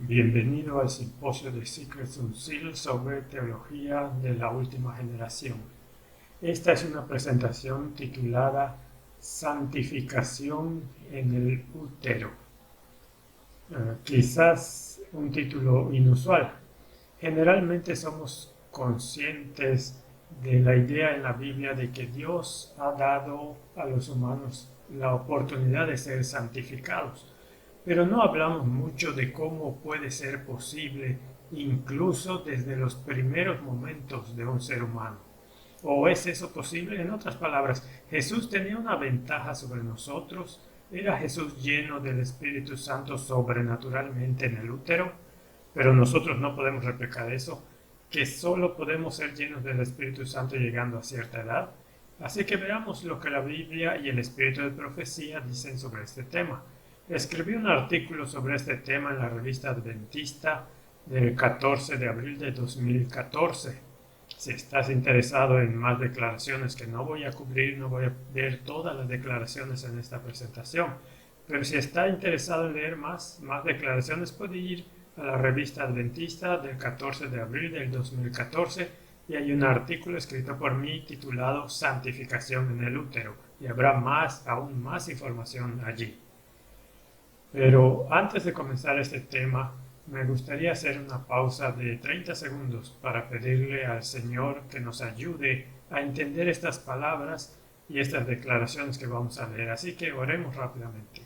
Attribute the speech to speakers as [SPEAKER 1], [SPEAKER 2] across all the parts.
[SPEAKER 1] Bienvenido al simposio de Secrets Unsealed sobre teología de la última generación. Esta es una presentación titulada Santificación en el útero. Quizás un título inusual. Generalmente somos conscientes de la idea en la Biblia de que Dios ha dado a los humanos la oportunidad de ser santificados, pero no hablamos mucho de cómo puede ser posible incluso desde los primeros momentos de un ser humano. ¿O es eso posible? En otras palabras, Jesús tenía una ventaja sobre nosotros. ¿Era Jesús lleno del Espíritu Santo sobrenaturalmente en el útero? Pero nosotros no podemos replicar eso, que solo podemos ser llenos del Espíritu Santo llegando a cierta edad. Así que veamos lo que la Biblia y el Espíritu de Profecía dicen sobre este tema. Escribí un artículo sobre este tema en la revista Adventista del 14 de abril de 2014. Si estás interesado en más declaraciones que no voy a cubrir, no voy a ver todas las declaraciones en esta presentación, pero si está interesado en leer más declaraciones, puede ir a la revista Adventista del 14 de abril del 2014 y hay un artículo escrito por mí titulado Santificación en el útero y habrá aún más información allí. Pero antes de comenzar este tema, me gustaría hacer una pausa de 30 segundos para pedirle al Señor que nos ayude a entender estas palabras y estas declaraciones que vamos a leer. Así que oremos rápidamente.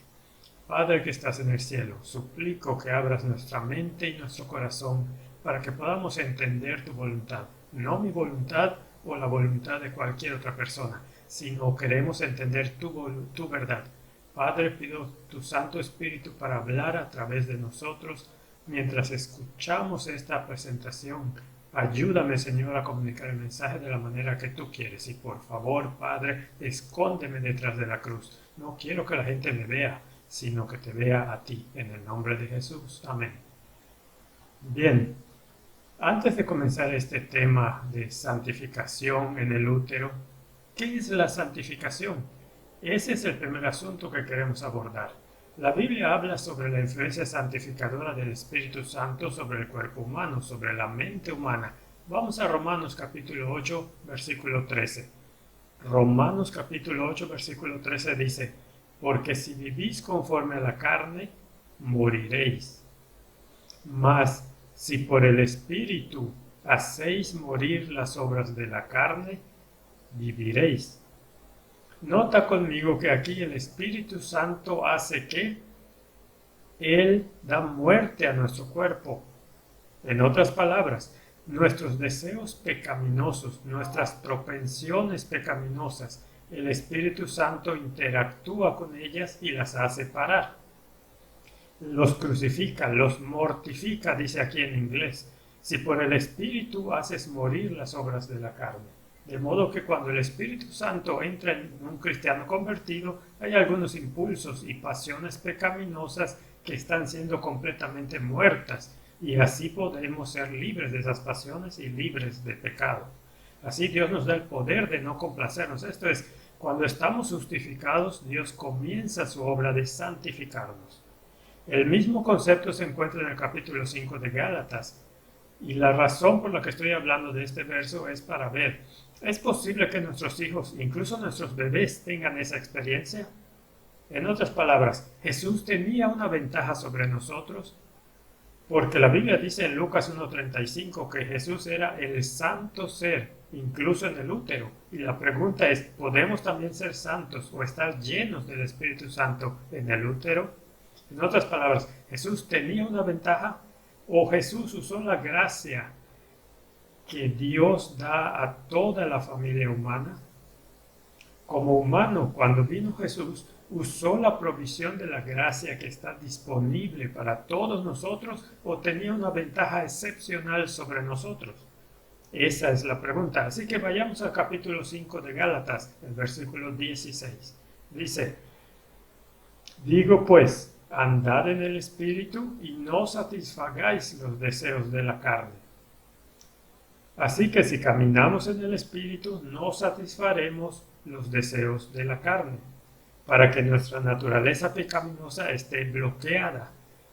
[SPEAKER 1] Padre que estás en el cielo, suplico que abras nuestra mente y nuestro corazón para que podamos entender tu voluntad, no mi voluntad o la voluntad de cualquier otra persona, sino queremos entender tu verdad. Padre, pido tu Santo Espíritu para hablar a través de nosotros mientras escuchamos esta presentación. Ayúdame, Señor, a comunicar el mensaje de la manera que tú quieres. Y por favor, Padre, escóndeme detrás de la cruz. No quiero que la gente me vea, sino que te vea a ti, en el nombre de Jesús. Amén. Bien, antes de comenzar este tema de santificación en el útero, ¿qué es la santificación? Ese es el primer asunto que queremos abordar. La Biblia habla sobre la influencia santificadora del Espíritu Santo sobre el cuerpo humano, sobre la mente humana. Vamos a Romanos capítulo 8, versículo 13. Romanos capítulo 8, versículo 13 dice, porque si vivís conforme a la carne, moriréis. Mas si por el Espíritu hacéis morir las obras de la carne, viviréis. Nota conmigo que aquí el Espíritu Santo hace que Él da muerte a nuestro cuerpo. En otras palabras, nuestros deseos pecaminosos, nuestras propensiones pecaminosas, el Espíritu Santo interactúa con ellas y las hace parar. Los crucifica, los mortifica, dice aquí en inglés. Si por el Espíritu haces morir las obras de la carne. De modo que cuando el Espíritu Santo entra en un cristiano convertido, hay algunos impulsos y pasiones pecaminosas que están siendo completamente muertas, y así podemos ser libres de esas pasiones y libres de pecado. Así Dios nos da el poder de no complacernos. Esto es, cuando estamos justificados, Dios comienza su obra de santificarnos. El mismo concepto se encuentra en el capítulo 5 de Gálatas, y la razón por la que estoy hablando de este verso es para ver, ¿es posible que nuestros hijos, incluso nuestros bebés, tengan esa experiencia? En otras palabras, Jesús tenía una ventaja sobre nosotros, porque la Biblia dice en Lucas 1:35 que Jesús era el santo ser, incluso en el útero. Y la pregunta es, ¿podemos también ser santos o estar llenos del Espíritu Santo en el útero? En otras palabras, ¿Jesús tenía una ventaja? ¿O Jesús usó la gracia que Dios da a toda la familia humana? Como humano, cuando vino Jesús, usó la provisión de la gracia que está disponible para todos nosotros o tenía una ventaja excepcional sobre nosotros. Esa es la pregunta. Así que vayamos al capítulo 5 de Gálatas, el versículo 16. Dice, digo pues, andad en el Espíritu y no satisfagáis los deseos de la carne. Así que si caminamos en el Espíritu, no satisfaremos los deseos de la carne, para que nuestra naturaleza pecaminosa esté bloqueada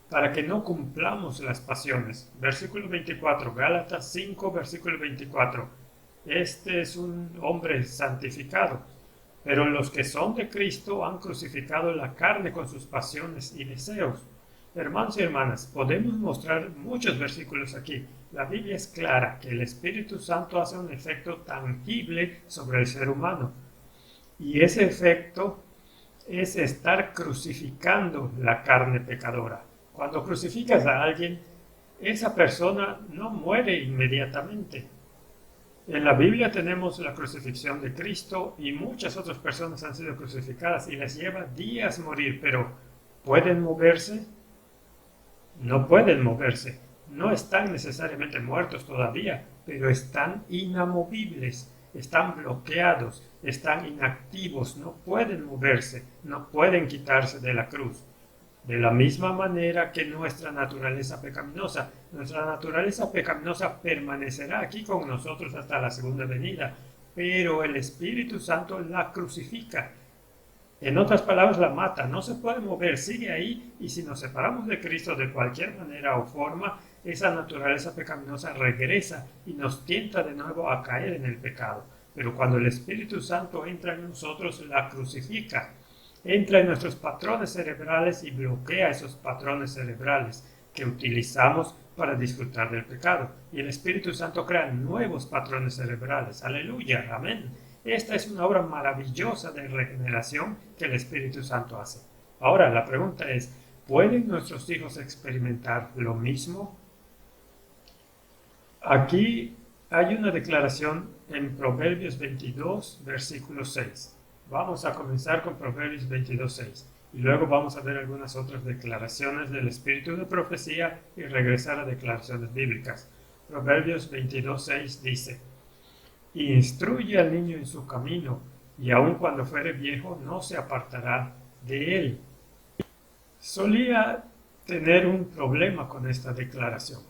[SPEAKER 1] para que no cumplamos las pasiones. Versículo 24, Gálatas 5, versículo 24. Este es un hombre santificado, pero los que son de Cristo han crucificado la carne con sus pasiones y deseos. Hermanos y hermanas, podemos mostrar muchos versículos aquí. La Biblia es clara que el Espíritu Santo hace un efecto tangible sobre el ser humano. Y ese efecto es estar crucificando la carne pecadora. Cuando crucificas a alguien, esa persona no muere inmediatamente. En la Biblia tenemos la crucifixión de Cristo y muchas otras personas han sido crucificadas y les lleva días morir, pero ¿pueden moverse? No pueden moverse. No están necesariamente muertos todavía, pero están inamovibles, están bloqueados, están inactivos, no pueden moverse, no pueden quitarse de la cruz. De la misma manera que nuestra naturaleza pecaminosa permanecerá aquí con nosotros hasta la segunda venida, pero el Espíritu Santo la crucifica. En otras palabras, la mata, no se puede mover, sigue ahí, y si nos separamos de Cristo de cualquier manera o forma, esa naturaleza pecaminosa regresa y nos tienta de nuevo a caer en el pecado. Pero cuando el Espíritu Santo entra en nosotros, la crucifica, entra en nuestros patrones cerebrales y bloquea esos patrones cerebrales que utilizamos para disfrutar del pecado. Y el Espíritu Santo crea nuevos patrones cerebrales. Aleluya, amén. Esta es una obra maravillosa de regeneración que el Espíritu Santo hace. Ahora, la pregunta es, ¿pueden nuestros hijos experimentar lo mismo? Aquí hay una declaración en Proverbios 22, versículo 6. Vamos a comenzar con Proverbios 22, 6. Y luego vamos a ver algunas otras declaraciones del espíritu de profecía y regresar a declaraciones bíblicas. Proverbios 22, 6 dice: Instruye al niño en su camino, y aun cuando fuere viejo no se apartará de él. Solía tener un problema con esta declaración,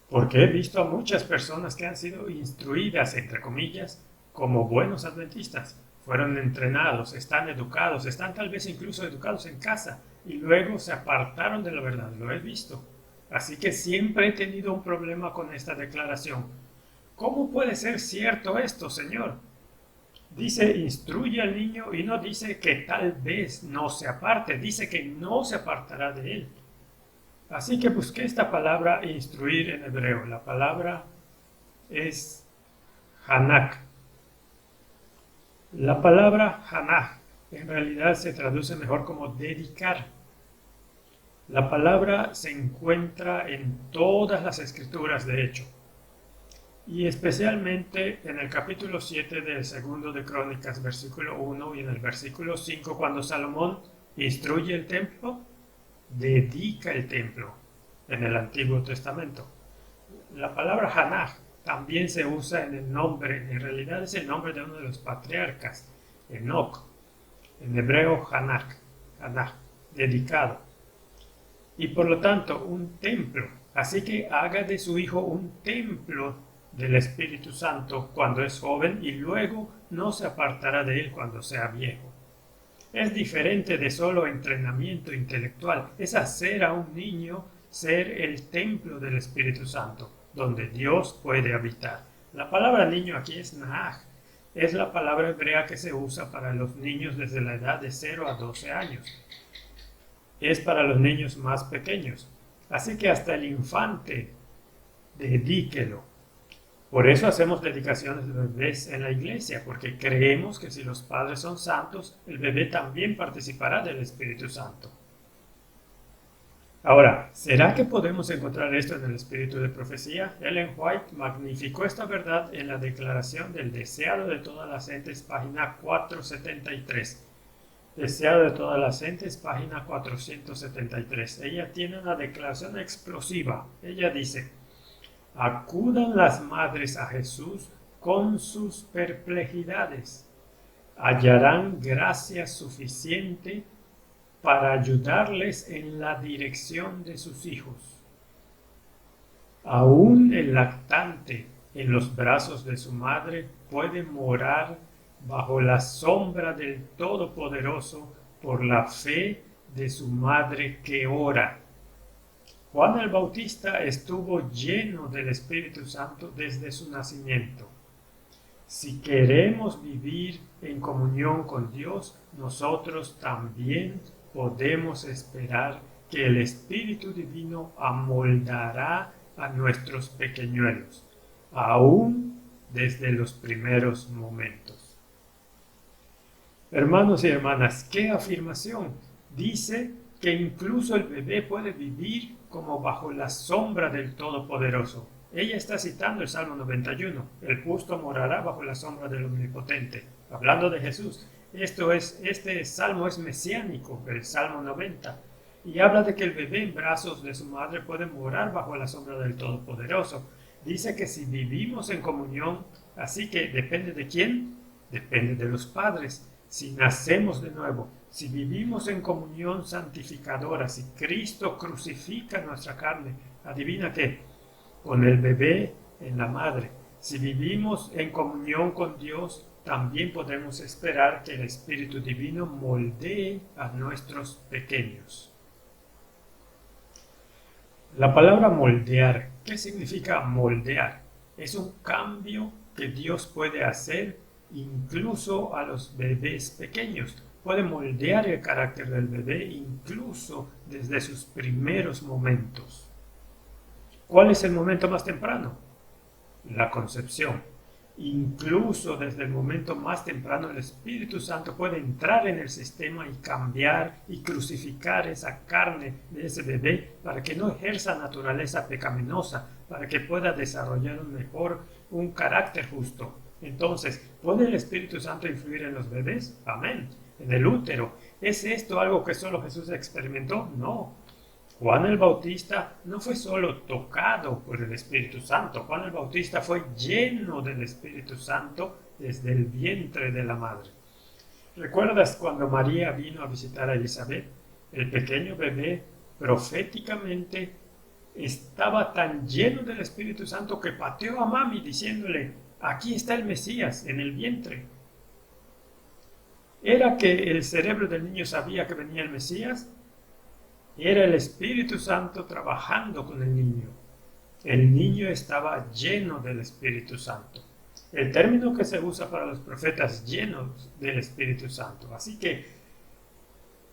[SPEAKER 1] porque he visto a muchas personas que han sido instruidas, entre comillas, como buenos adventistas. Fueron entrenados, están educados, están tal vez incluso educados en casa, y luego se apartaron de la verdad, lo he visto. Así que siempre he tenido un problema con esta declaración. ¿Cómo puede ser cierto esto, Señor? Dice, instruye al niño y no dice que tal vez no se aparte, dice que no se apartará de él. Así que busqué esta palabra instruir en hebreo. La palabra es hanak. La palabra hanak en realidad se traduce mejor como dedicar. La palabra se encuentra en todas las escrituras, de hecho. Y especialmente en el capítulo 7 del segundo de Crónicas, versículo 1, y en el versículo 5, cuando Salomón instruye el templo, dedica el templo en el Antiguo Testamento. La palabra Hanaj también se usa en el nombre, en realidad es el nombre de uno de los patriarcas, Enoc, en hebreo Hanaj, dedicado. Y por lo tanto, un templo. Así que haga de su hijo un templo del Espíritu Santo cuando es joven y luego no se apartará de él cuando sea viejo. Es diferente de solo entrenamiento intelectual, es hacer a un niño ser el templo del Espíritu Santo, donde Dios puede habitar. La palabra niño aquí es Nahaj, es la palabra hebrea que se usa para los niños desde la edad de 0 a 12 años. Es para los niños más pequeños, así que hasta el infante, dedíquelo. Por eso hacemos dedicaciones de bebés en la iglesia, porque creemos que si los padres son santos, el bebé también participará del Espíritu Santo. Ahora, ¿será que podemos encontrar esto en el espíritu de profecía? Ellen White magnificó esta verdad en la Declaración del Deseado de todas las gentes, página 473. Deseado de todas las gentes, página 473. Ella tiene una declaración explosiva. Ella dice: acudan las madres a Jesús con sus perplejidades. Hallarán gracia suficiente para ayudarles en la dirección de sus hijos. Aún el lactante en los brazos de su madre puede morar bajo la sombra del Todopoderoso por la fe de su madre que ora. Juan el Bautista estuvo lleno del Espíritu Santo desde su nacimiento. Si queremos vivir en comunión con Dios, nosotros también podemos esperar que el Espíritu Divino amoldará a nuestros pequeñuelos, aún desde los primeros momentos. Hermanos y hermanas, ¿qué afirmación? Dice que incluso el bebé puede vivir como bajo la sombra del Todopoderoso. Ella está citando el Salmo 91, el justo morará bajo la sombra del Omnipotente, hablando de Jesús. Este salmo es mesiánico, el Salmo 90, y habla de que el bebé en brazos de su madre puede morar bajo la sombra del Todopoderoso. Dice que si vivimos en comunión, así que depende de quién, depende de los padres. Si nacemos de nuevo, si vivimos en comunión santificadora, si Cristo crucifica nuestra carne, adivina qué, con el bebé en la madre. Si vivimos en comunión con Dios, también podemos esperar que el Espíritu Divino moldee a nuestros pequeños. La palabra moldear, ¿qué significa moldear? Es un cambio que Dios puede hacer incluso a los bebés pequeños. Puede moldear el carácter del bebé incluso desde sus primeros momentos. ¿Cuál es el momento más temprano? La concepción. Incluso desde el momento más temprano el Espíritu Santo puede entrar en el sistema y cambiar y crucificar esa carne de ese bebé para que no ejerza naturaleza pecaminosa, para que pueda desarrollar un carácter justo. Entonces, ¿puede el Espíritu Santo influir en los bebés? Amén. En el útero. ¿Es esto algo que solo Jesús experimentó? No. Juan el Bautista no fue solo tocado por el Espíritu Santo, Juan el Bautista fue lleno del Espíritu Santo desde el vientre de la madre. ¿Recuerdas cuando María vino a visitar a Elizabeth? El pequeño bebé proféticamente estaba tan lleno del Espíritu Santo que pateó a mami diciéndole, aquí está el Mesías en el vientre. ¿Era que el cerebro del niño sabía que venía el Mesías? Era el Espíritu Santo trabajando con el niño. El niño estaba lleno del Espíritu Santo. El término que se usa para los profetas, llenos del Espíritu Santo. Así que,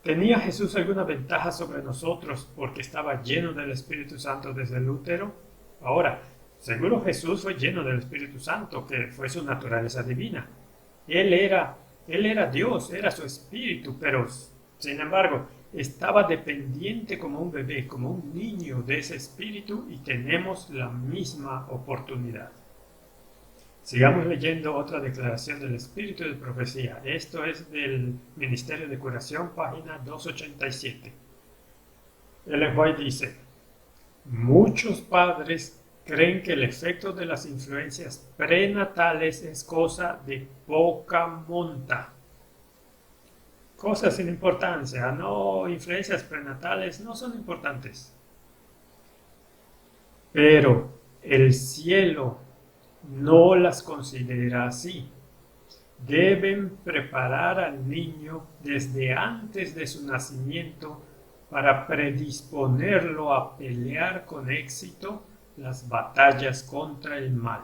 [SPEAKER 1] ¿tenía Jesús alguna ventaja sobre nosotros porque estaba lleno del Espíritu Santo desde el útero? Ahora, seguro Jesús fue lleno del Espíritu Santo, que fue su naturaleza divina. Él era Dios, era su Espíritu, pero, sin embargo, estaba dependiente como un bebé, como un niño de ese espíritu y tenemos la misma oportunidad. Sigamos leyendo otra declaración del espíritu de profecía. Esto es del Ministerio de Curación, página 287. Ellen White dice, muchos padres creen que el efecto de las influencias prenatales es cosa de poca monta. Cosas sin importancia, no, influencias prenatales no son importantes. Pero el cielo no las considera así. Deben preparar al niño desde antes de su nacimiento para predisponerlo a pelear con éxito las batallas contra el mal.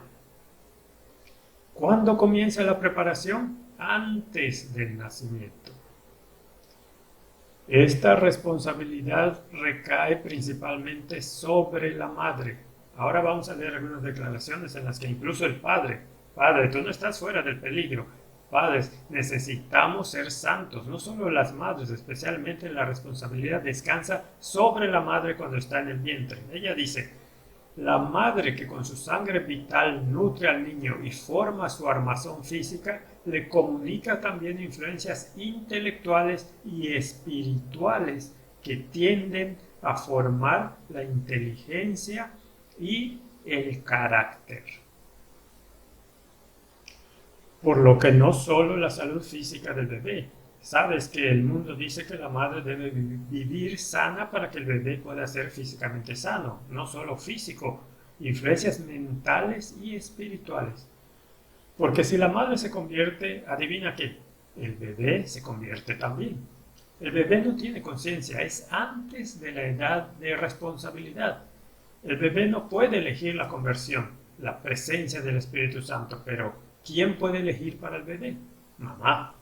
[SPEAKER 1] ¿Cuándo comienza la preparación? Antes del nacimiento. Esta responsabilidad recae principalmente sobre la madre. Ahora vamos a leer algunas declaraciones en las que incluso el padre, tú no estás fuera del peligro. Padres, necesitamos ser santos. No solo las madres, especialmente la responsabilidad descansa sobre la madre cuando está en el vientre. Ella dice, la madre que con su sangre vital nutre al niño y forma su armazón física, le comunica también influencias intelectuales y espirituales que tienden a formar la inteligencia y el carácter. Por lo que no solo la salud física del bebé. Sabes que el mundo dice que la madre debe vivir sana para que el bebé pueda ser físicamente sano, no solo físico, influencias mentales y espirituales. Porque si la madre se convierte, adivina qué, el bebé se convierte también. El bebé no tiene conciencia, es antes de la edad de responsabilidad. El bebé no puede elegir la conversión, la presencia del Espíritu Santo, pero ¿quién puede elegir para el bebé? Mamá.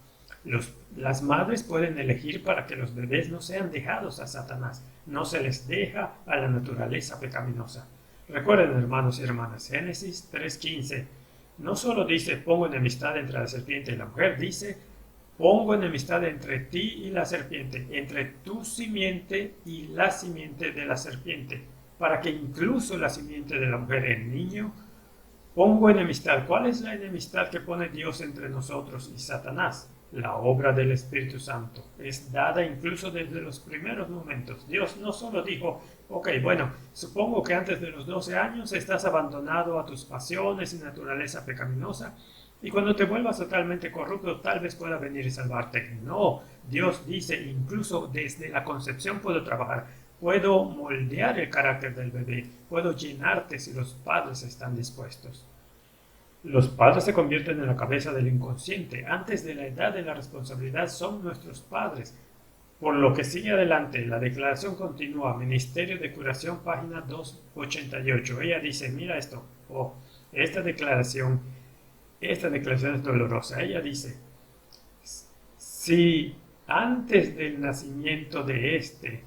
[SPEAKER 1] Las madres pueden elegir para que los bebés no sean dejados a Satanás, no se les deja a la naturaleza pecaminosa. Recuerden, hermanos y hermanas, Génesis 3:15 no solo dice pongo enemistad entre la serpiente y la mujer, dice pongo enemistad entre ti y la serpiente, entre tu simiente y la simiente de la serpiente, para que incluso la simiente de la mujer, el niño, pongo enemistad. ¿Cuál es la enemistad que pone Dios entre nosotros y Satanás? La obra del Espíritu Santo es dada incluso desde los primeros momentos. Dios no solo dijo, ok, bueno, supongo que antes de los 12 años estás abandonado a tus pasiones y naturaleza pecaminosa, y cuando te vuelvas totalmente corrupto tal vez pueda venir y salvarte. No, Dios dice, incluso desde la concepción puedo trabajar, puedo moldear el carácter del bebé, puedo llenarte si los padres están dispuestos. Los padres se convierten en la cabeza del inconsciente. Antes de la edad de la responsabilidad son nuestros padres. Por lo que sigue adelante, la declaración continúa, Ministerio de Curación, página 288. Ella dice, mira esto, esta declaración es dolorosa. Ella dice, si antes del nacimiento de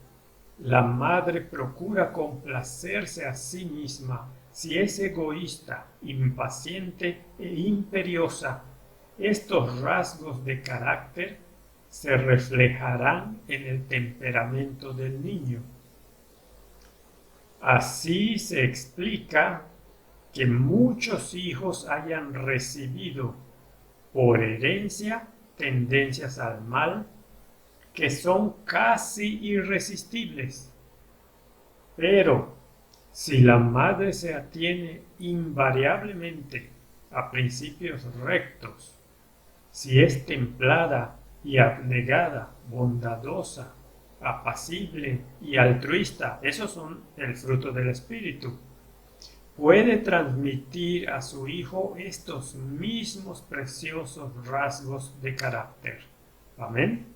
[SPEAKER 1] la madre procura complacerse a sí misma, si es egoísta, impaciente e imperiosa, estos rasgos de carácter se reflejarán en el temperamento del niño. Así se explica que muchos hijos hayan recibido por herencia tendencias al mal que son casi irresistibles. Pero si la madre se atiene invariablemente a principios rectos, si es templada y abnegada, bondadosa, apacible y altruista, esos son el fruto del Espíritu, puede transmitir a su hijo estos mismos preciosos rasgos de carácter. Amén.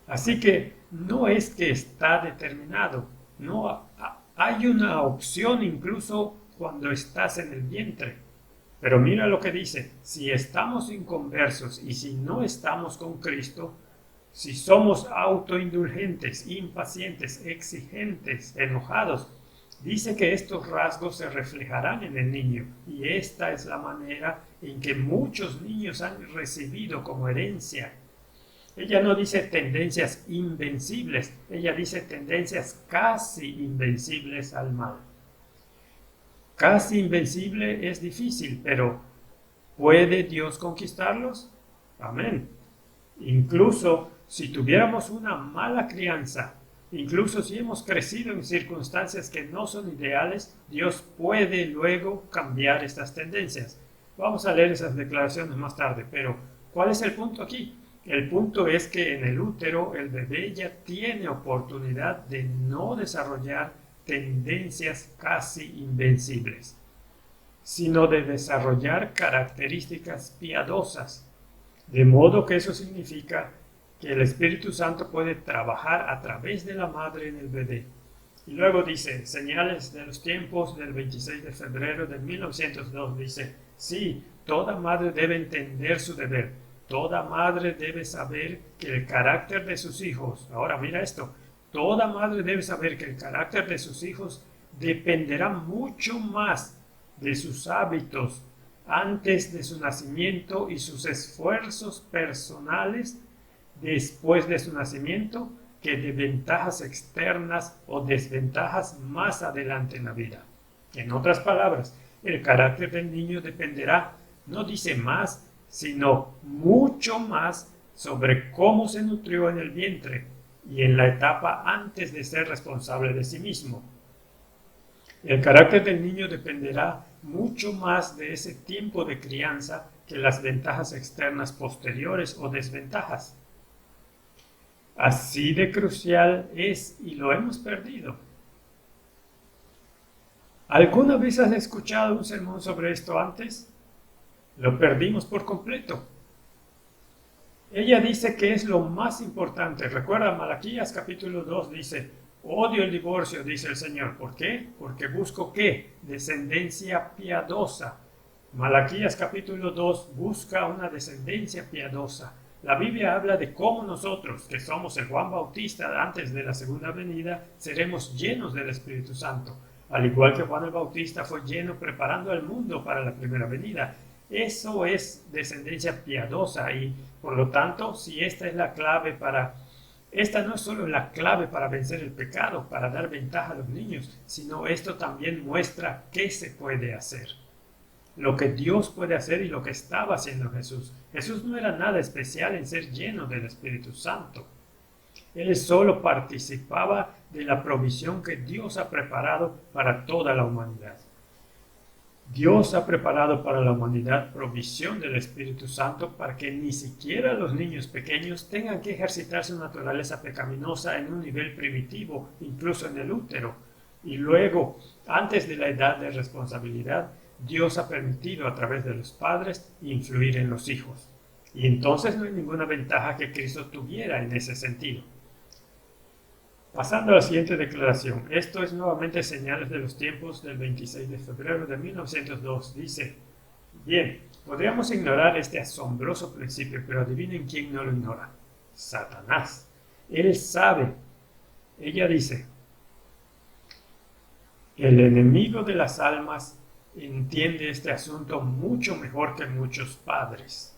[SPEAKER 1] Así que no es que está determinado, no hay una opción incluso cuando estás en el vientre. Pero mira lo que dice, si estamos inconversos y si no estamos con Cristo, si somos autoindulgentes, impacientes, exigentes, enojados, dice que estos rasgos se reflejarán en el niño, y esta es la manera en que muchos niños han recibido como herencia. Ella no dice tendencias invencibles, ella dice tendencias casi invencibles al mal. Casi invencible es difícil, pero ¿puede Dios conquistarlos? Amén. Incluso si tuviéramos una mala crianza, incluso si hemos crecido en circunstancias que no son ideales, Dios puede luego cambiar estas tendencias. Vamos a leer esas declaraciones más tarde, pero ¿cuál es el punto aquí? El punto es que en el útero el bebé ya tiene oportunidad de no desarrollar tendencias casi invencibles, sino de desarrollar características piadosas, de modo que eso significa que el Espíritu Santo puede trabajar a través de la madre en el bebé. Y luego dice, señales de los tiempos del 26 de febrero de 1902, dice, sí, toda madre debe entender su deber, toda madre debe saber que el carácter de sus hijos, ahora mira esto, toda madre debe saber que el carácter de sus hijos dependerá mucho más de sus hábitos antes de su nacimiento y sus esfuerzos personales después de su nacimiento que de ventajas externas o desventajas más adelante en la vida. En otras palabras, el carácter del niño dependerá, no dice más, sino mucho más sobre cómo se nutrió en el vientre y en la etapa antes de ser responsable de sí mismo. El carácter del niño dependerá mucho más de ese tiempo de crianza que las ventajas externas posteriores o desventajas. Así de crucial es y lo hemos perdido. ¿Alguna vez has escuchado un sermón sobre esto antes? Lo perdimos por completo. Ella dice que es lo más importante. Recuerda, Malaquías capítulo 2 dice, odio el divorcio, dice el Señor. ¿Por qué? Porque busco ¿qué? Descendencia piadosa. Malaquías capítulo 2 busca una descendencia piadosa. La Biblia habla de cómo nosotros, que somos el Juan Bautista antes de la segunda venida, seremos llenos del Espíritu Santo. Al igual que Juan el Bautista fue lleno preparando al mundo para la primera venida. Eso es descendencia piadosa y por lo tanto, si esta es la clave esta no es solo la clave para vencer el pecado, para dar ventaja a los niños, sino esto también muestra qué se puede hacer. Lo que Dios puede hacer y lo que estaba haciendo Jesús. Jesús no era nada especial en ser lleno del Espíritu Santo. Él solo participaba de la provisión que Dios ha preparado para toda la humanidad. Dios ha preparado para la humanidad provisión del Espíritu Santo para que ni siquiera los niños pequeños tengan que ejercitar su naturaleza pecaminosa en un nivel primitivo, incluso en el útero. Y luego, antes de la edad de responsabilidad, Dios ha permitido a través de los padres influir en los hijos. Y entonces no hay ninguna ventaja que Cristo tuviera en ese sentido. Pasando a la siguiente declaración, esto es nuevamente Señales de los Tiempos del 26 de febrero de 1902. Dice, bien, podríamos ignorar este asombroso principio, pero adivinen quién no lo ignora. Satanás. Él sabe. Ella dice, el enemigo de las almas entiende este asunto mucho mejor que muchos padres.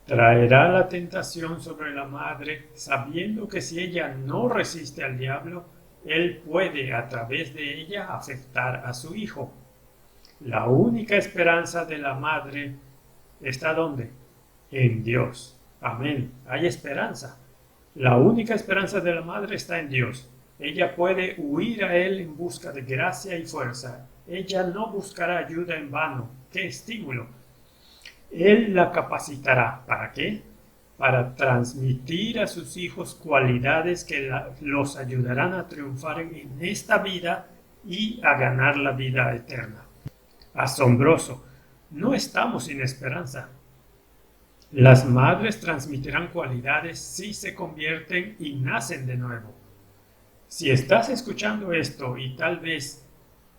[SPEAKER 1] Traerá la tentación sobre la madre, sabiendo que si ella no resiste al diablo, él puede a través de ella afectar a su hijo. La única esperanza de la madre está ¿dónde? En Dios. Amén. Hay esperanza. La única esperanza de la madre está en Dios. Ella puede huir a él en busca de gracia y fuerza. Ella no buscará ayuda en vano. ¡Qué estímulo! Él la capacitará. ¿Para qué? Para transmitir a sus hijos cualidades que los ayudarán a triunfar en esta vida y a ganar la vida eterna. Asombroso. No estamos sin esperanza. Las madres transmitirán cualidades si se convierten y nacen de nuevo. Si estás escuchando esto y tal vez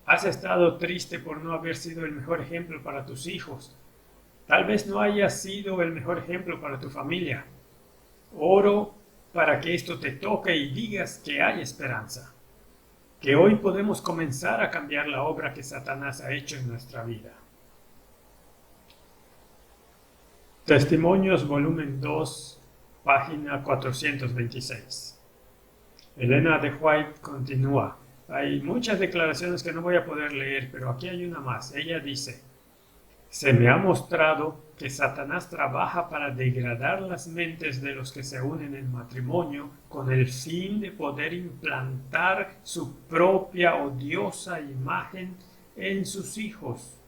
[SPEAKER 1] has estado triste por no haber sido el mejor ejemplo para tus hijos, tal vez no hayas sido el mejor ejemplo para tu familia, oro para que esto te toque y digas que hay esperanza, que hoy podemos comenzar a cambiar la obra que Satanás ha hecho en nuestra vida. Testimonios, volumen 2, página 426. Elena de White continúa. Hay muchas declaraciones que no voy a poder leer, pero aquí hay una más. Ella dice, se me ha mostrado que Satanás trabaja para degradar las mentes de los que se unen en matrimonio con el fin de poder implantar su propia odiosa imagen en sus hijos.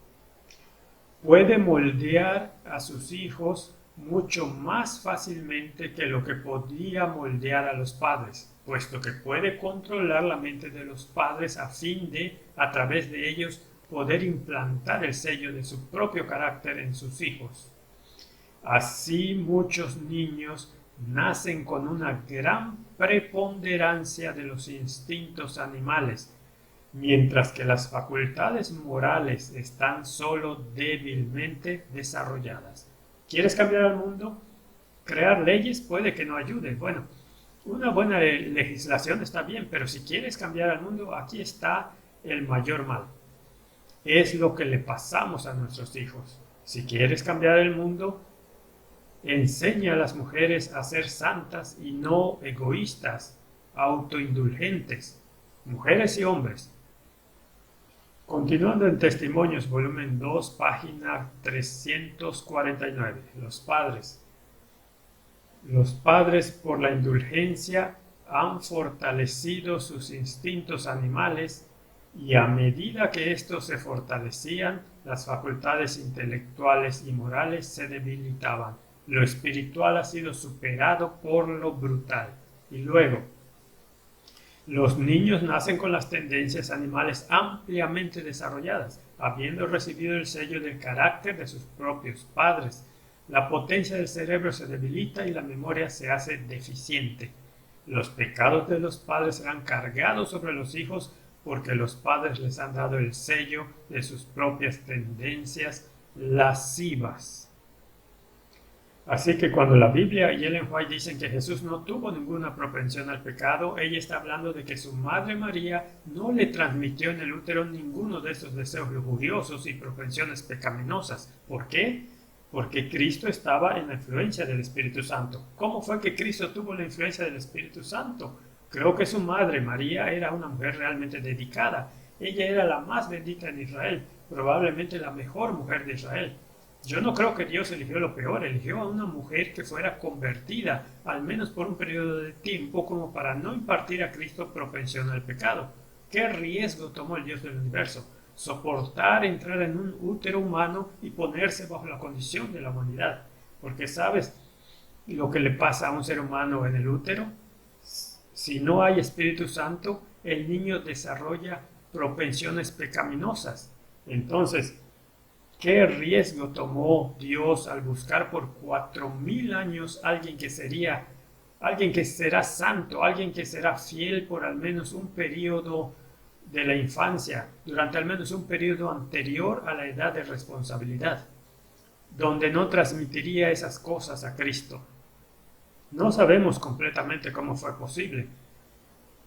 [SPEAKER 1] Puede moldear a sus hijos mucho más fácilmente que lo que podía moldear a los padres, puesto que puede controlar la mente de los padres a fin de, a través de ellos, poder implantar el sello de su propio carácter en sus hijos. Así muchos niños nacen con una gran preponderancia de los instintos animales, mientras que las facultades morales están solo débilmente desarrolladas. ¿Quieres cambiar al mundo? Crear leyes puede que no ayude. Bueno, una buena legislación está bien, pero si quieres cambiar al mundo, aquí está el mayor mal. Es lo que le pasamos a nuestros hijos. Si quieres cambiar el mundo, enseña a las mujeres a ser santas y no egoístas, autoindulgentes, mujeres y hombres. Continuando en Testimonios, volumen 2, página 349. Los padres. Los padres, por la indulgencia, han fortalecido sus instintos animales y a medida que estos se fortalecían, las facultades intelectuales y morales se debilitaban. Lo espiritual ha sido superado por lo brutal. Y luego, los niños nacen con las tendencias animales ampliamente desarrolladas, habiendo recibido el sello del carácter de sus propios padres. La potencia del cerebro se debilita y la memoria se hace deficiente. Los pecados de los padres serán cargados sobre los hijos porque los padres les han dado el sello de sus propias tendencias lascivas. Así que cuando la Biblia y Ellen White dicen que Jesús no tuvo ninguna propensión al pecado, ella está hablando de que su madre María no le transmitió en el útero ninguno de esos deseos lujuriosos y propensiones pecaminosas. ¿Por qué? Porque Cristo estaba en la influencia del Espíritu Santo. ¿Cómo fue que Cristo tuvo la influencia del Espíritu Santo? Creo que su madre María era una mujer realmente dedicada. Ella era la más bendita en Israel, probablemente la mejor mujer de Israel. Yo no creo que Dios eligió lo peor, eligió a una mujer que fuera convertida, al menos por un periodo de tiempo, como para no impartir a Cristo propensión al pecado. ¿Qué riesgo tomó el Dios del universo? Soportar entrar en un útero humano y ponerse bajo la condición de la humanidad. Porque ¿sabes lo que le pasa a un ser humano en el útero? Si no hay Espíritu Santo, el niño desarrolla propensiones pecaminosas. Entonces, ¿qué riesgo tomó Dios al buscar por 4000 años alguien que será santo, alguien que será fiel por al menos un periodo de la infancia, durante al menos un periodo anterior a la edad de responsabilidad, donde no transmitiría esas cosas a Cristo? No sabemos completamente cómo fue posible.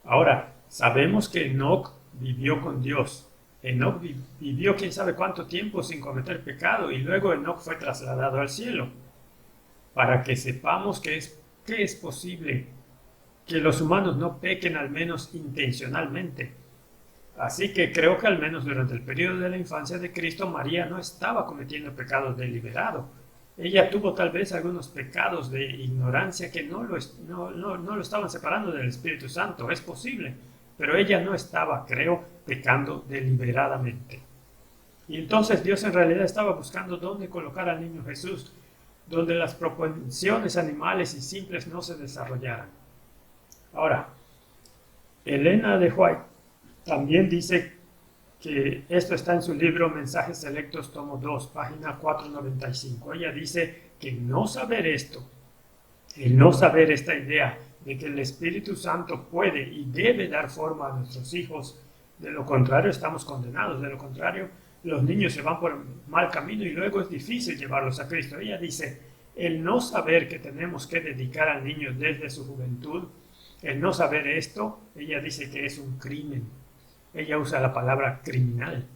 [SPEAKER 1] Ahora, sabemos que Enoc vivió con Dios. Enoc vivió quién sabe cuánto tiempo sin cometer pecado y luego Enoc fue trasladado al cielo. Para que sepamos que es posible que los humanos no pequen al menos intencionalmente. Así que creo que al menos durante el periodo de la infancia de Cristo, María no estaba cometiendo pecado deliberado. Ella tuvo tal vez algunos pecados de ignorancia que no lo estaban separando del Espíritu Santo, es posible, pero ella no estaba, creo, pecando deliberadamente. Y entonces Dios en realidad estaba buscando dónde colocar al niño Jesús, donde las propensiones animales y simples no se desarrollaran. Ahora, Elena de White también dice que esto está en su libro Mensajes Selectos, tomo 2, página 495. Ella dice que no saber esto, el no saber esta idea de que el Espíritu Santo puede y debe dar forma a nuestros hijos, de lo contrario estamos condenados, de lo contrario los niños se van por mal camino y luego es difícil llevarlos a Cristo. Ella dice, el no saber que tenemos que dedicar al niño desde su juventud, el no saber esto, ella dice que es un crimen. Ella usa la palabra criminal.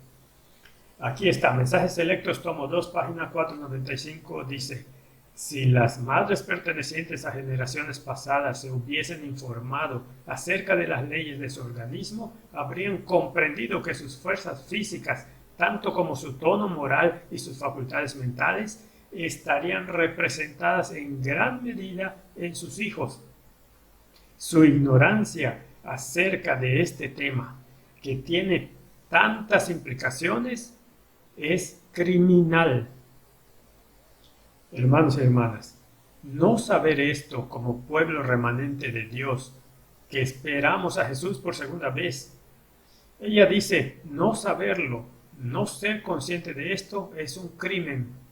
[SPEAKER 1] Aquí está, Mensajes Selectos, tomo 2, página 495, dice, si las madres pertenecientes a generaciones pasadas se hubiesen informado acerca de las leyes de su organismo, habrían comprendido que sus fuerzas físicas, tanto como su tono moral y sus facultades mentales, estarían representadas en gran medida en sus hijos. Su ignorancia acerca de este tema, que tiene tantas implicaciones, es criminal. Hermanos y hermanas, no saber esto como pueblo remanente de Dios, que esperamos a Jesús por segunda vez. Ella dice, no saberlo, no ser consciente de esto es un crimen.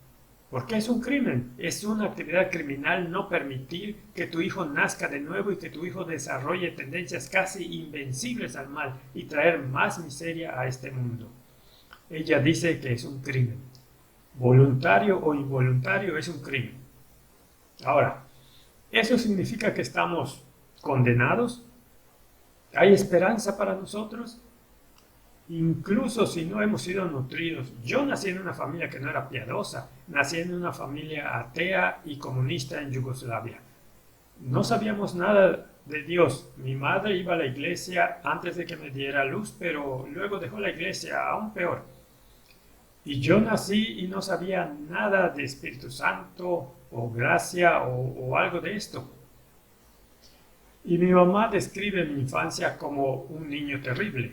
[SPEAKER 1] ¿Por qué es un crimen? Es una actividad criminal no permitir que tu hijo nazca de nuevo y que tu hijo desarrolle tendencias casi invencibles al mal y traer más miseria a este mundo. Ella dice que es un crimen. Voluntario o involuntario es un crimen. Ahora, ¿eso significa que estamos condenados? ¿Hay esperanza para nosotros? Incluso si no hemos sido nutridos. Yo nací en una familia que no era piadosa, nací en una familia atea y comunista en Yugoslavia. No sabíamos nada de Dios. Mi madre iba a la iglesia antes de que me diera luz, pero luego dejó la iglesia, aún peor. Y yo nací y no sabía nada de Espíritu Santo o gracia o algo de esto. Y mi mamá describe mi infancia como un niño terrible.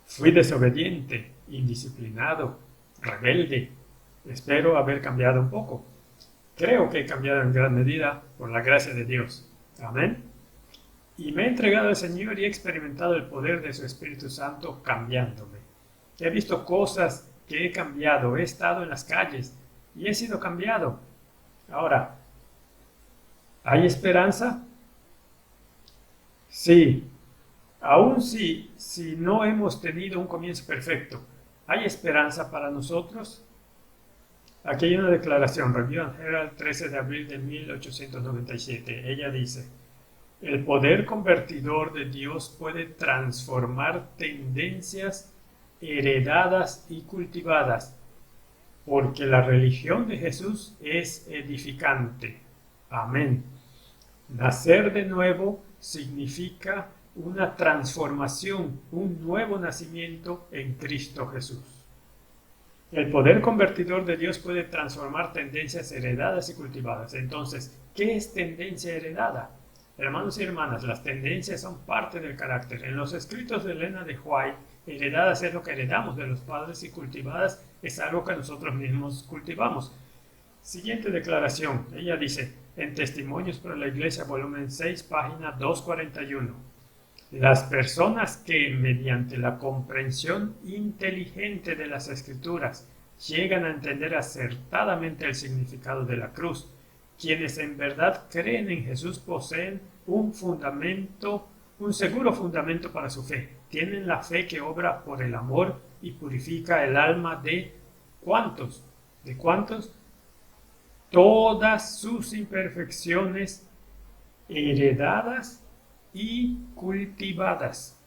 [SPEAKER 1] Fui desobediente, indisciplinado, rebelde. Espero haber cambiado un poco. Creo que he cambiado en gran medida por la gracia de Dios. Amén. Y me he entregado al Señor y he experimentado el poder de su Espíritu Santo cambiándome. He visto cosas que he cambiado, he estado en las calles y he sido cambiado. Ahora, ¿hay esperanza? Sí. Aun si no hemos tenido un comienzo perfecto, ¿hay esperanza para nosotros? Aquí hay una declaración, Review and Herald, 13 de abril de 1897. Ella dice: el poder convertidor de Dios puede transformar tendencias heredadas y cultivadas, porque la religión de Jesús es edificante. Amén. Nacer de nuevo significa una transformación, un nuevo nacimiento en Cristo Jesús. El poder convertidor de Dios puede transformar tendencias heredadas y cultivadas. Entonces, ¿qué es tendencia heredada? Hermanos y hermanas, las tendencias son parte del carácter. En los escritos de Elena de White, heredadas es lo que heredamos de los padres y cultivadas es algo que nosotros mismos cultivamos. Siguiente declaración. Ella dice, en Testimonios para la Iglesia, volumen 6, página 241. Las personas que, mediante la comprensión inteligente de las Escrituras, llegan a entender acertadamente el significado de la cruz, quienes en verdad creen en Jesús poseen un seguro fundamento para su fe. Tienen la fe que obra por el amor y purifica el alma de ¿cuántos? ¿De cuántos? Todas sus imperfecciones heredadas y cultivadas.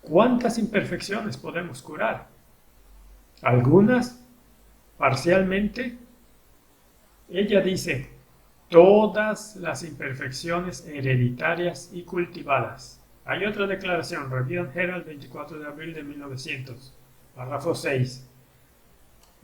[SPEAKER 1] ¿Cuántas imperfecciones podemos curar? Algunas parcialmente. Ella dice, todas las imperfecciones hereditarias y cultivadas. Hay otra declaración, Review and Herald, 24 de abril de 1900, párrafo 6.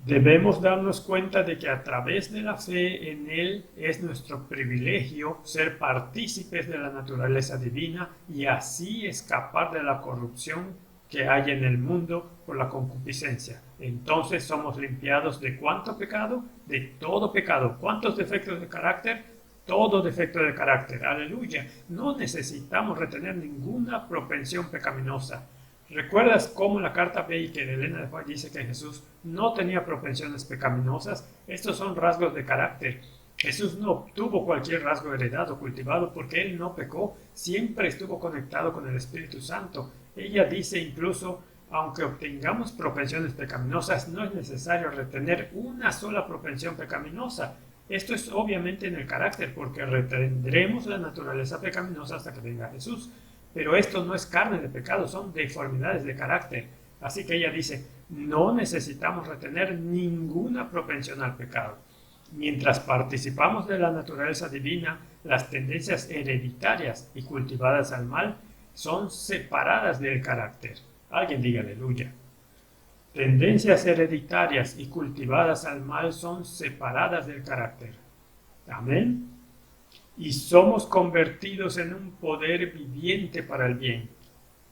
[SPEAKER 1] Debemos darnos cuenta de que a través de la fe en Él es nuestro privilegio ser partícipes de la naturaleza divina y así escapar de la corrupción que hay en el mundo por la concupiscencia. Entonces somos limpiados ¿de cuánto pecado? De todo pecado. ¿Cuántos defectos de carácter? Todo defecto de carácter. Aleluya. No necesitamos retener ninguna propensión pecaminosa. ¿Recuerdas cómo la carta Baker de Elena de White dice que Jesús no tenía propensiones pecaminosas? Estos son rasgos de carácter. Jesús no obtuvo cualquier rasgo heredado, cultivado, porque Él no pecó, siempre estuvo conectado con el Espíritu Santo. Ella dice incluso, aunque obtengamos propensiones pecaminosas, no es necesario retener una sola propensión pecaminosa. Esto es obviamente en el carácter, porque retendremos la naturaleza pecaminosa hasta que venga Jesús. Pero esto no es carne de pecado, son deformidades de carácter. Así que ella dice, no necesitamos retener ninguna propensión al pecado. Mientras participamos de la naturaleza divina, las tendencias hereditarias y cultivadas al mal son separadas del carácter. Alguien diga aleluya. Tendencias hereditarias y cultivadas al mal son separadas del carácter. Amén. Y somos convertidos en un poder viviente para el bien,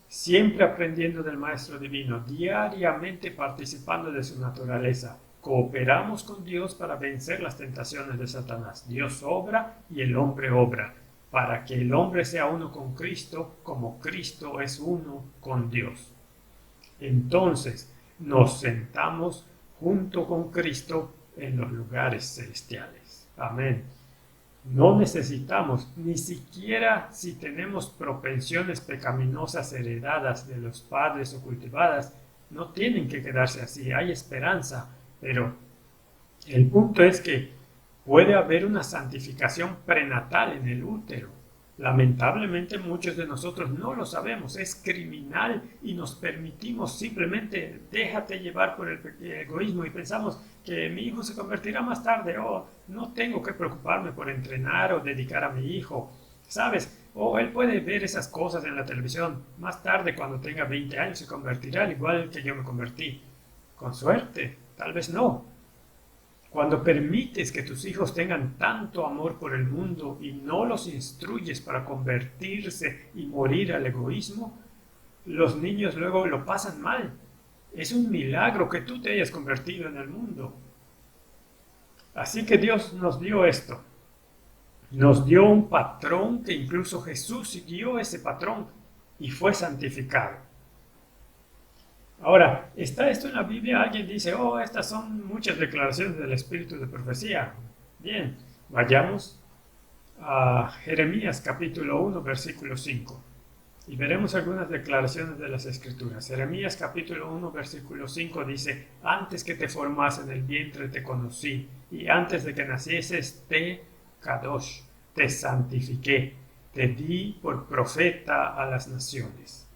[SPEAKER 1] siempre aprendiendo del Maestro Divino, diariamente participando de su naturaleza. Cooperamos con Dios para vencer las tentaciones de Satanás. Dios obra y el hombre obra, para que el hombre sea uno con Cristo, como Cristo es uno con Dios. Entonces nos sentamos junto con Cristo en los lugares celestiales. Amén. No necesitamos, ni siquiera si tenemos propensiones pecaminosas heredadas de los padres o cultivadas, no tienen que quedarse así, hay esperanza, pero el punto es que puede haber una santificación prenatal en el útero. Lamentablemente muchos de nosotros no lo sabemos, es criminal y nos permitimos simplemente déjate llevar por el egoísmo y pensamos que mi hijo se convertirá más tarde, no tengo que preocuparme por entrenar o dedicar a mi hijo, ¿sabes? Él puede ver esas cosas en la televisión, más tarde cuando tenga 20 años se convertirá al igual que yo me convertí. Con suerte, tal vez no. Cuando permites que tus hijos tengan tanto amor por el mundo y no los instruyes para convertirse y morir al egoísmo, los niños luego lo pasan mal. Es un milagro que tú te hayas convertido en el mundo. Así que Dios nos dio esto. Nos dio un patrón que incluso Jesús siguió ese patrón y fue santificado. Ahora, ¿está esto en la Biblia? Alguien dice, estas son muchas declaraciones del espíritu de profecía. Bien, vayamos a Jeremías capítulo 1, versículo 5. Y veremos algunas declaraciones de las Escrituras. Jeremías capítulo 1, versículo 5 dice: Antes que te formase en el vientre te conocí, y antes de que nacieses te kadosh, te santifiqué, te di por profeta a las naciones.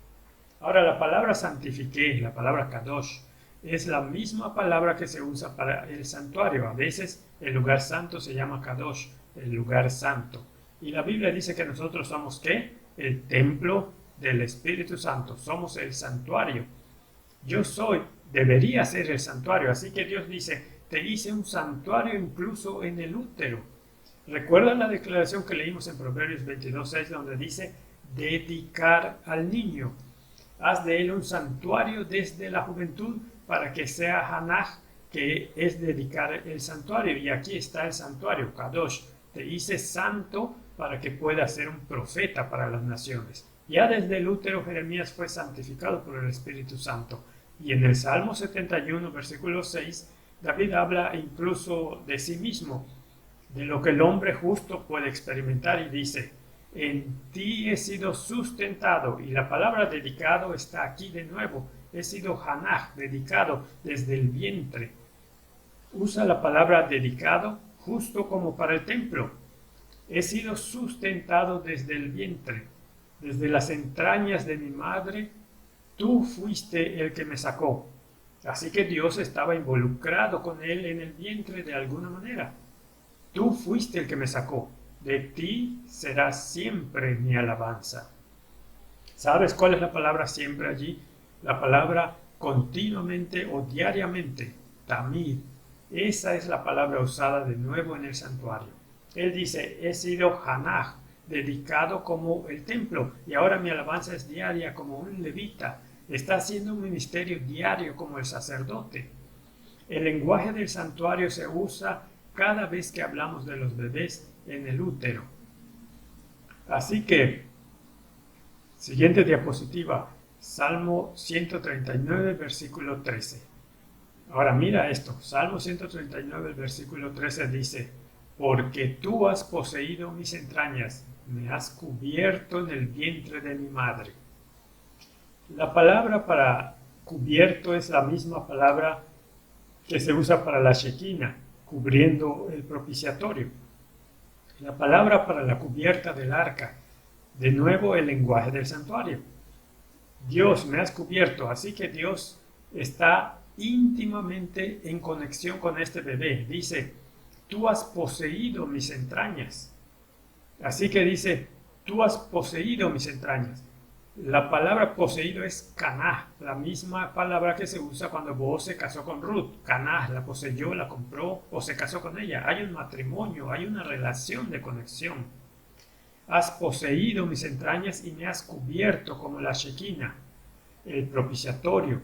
[SPEAKER 1] Ahora, la palabra santifiqué, la palabra kadosh, es la misma palabra que se usa para el santuario. A veces el lugar santo se llama kadosh, el lugar santo. Y la Biblia dice que nosotros somos ¿qué? El templo del Espíritu Santo, somos el santuario. Debería ser el santuario, así que Dios dice, te hice un santuario incluso en el útero. ¿Recuerdan la declaración que leímos en Proverbios 22:6 donde dice, dedicar al niño? Haz de él un santuario desde la juventud para que sea Hanaj, que es dedicar el santuario. Y aquí está el santuario, Kadosh. Te hice santo para que pueda ser un profeta para las naciones. Ya desde el útero Jeremías fue santificado por el Espíritu Santo. Y en el Salmo 71, versículo 6, David habla incluso de sí mismo, de lo que el hombre justo puede experimentar, y dice, en ti he sido sustentado, y la palabra dedicado está aquí de nuevo, he sido Hanaj, dedicado desde el vientre. Usa la palabra dedicado justo como para el templo. He sido sustentado desde el vientre, desde las entrañas de mi madre, tú fuiste el que me sacó. Así que Dios estaba involucrado con él en el vientre de alguna manera. Tú fuiste el que me sacó. De ti será siempre mi alabanza. ¿Sabes cuál es la palabra siempre allí? La palabra continuamente o diariamente, tamid. Esa es la palabra usada de nuevo en el santuario. Él dice, he sido Hanaj, dedicado como el templo, y ahora mi alabanza es diaria como un levita. Está haciendo un ministerio diario como el sacerdote. El lenguaje del santuario se usa cada vez que hablamos de los bebés en el útero. Así que, siguiente diapositiva, Salmo 139, versículo 13. Ahora mira esto, Salmo 139, versículo 13 dice, porque tú has poseído mis entrañas, me has cubierto en el vientre de mi madre. La palabra para cubierto es la misma palabra que se usa para la Shekinah, cubriendo el propiciatorio. La palabra para la cubierta del arca, de nuevo el lenguaje del santuario. Dios, me has cubierto, así que Dios está íntimamente en conexión con este bebé. Dice, tú has poseído mis entrañas. Así que dice, tú has poseído mis entrañas. La palabra poseído es Caná, la misma palabra que se usa cuando Booz se casó con Ruth. Caná, la poseyó, la compró o se casó con ella. Hay un matrimonio, hay una relación de conexión. Has poseído mis entrañas y me has cubierto como la Shekinah, el propiciatorio.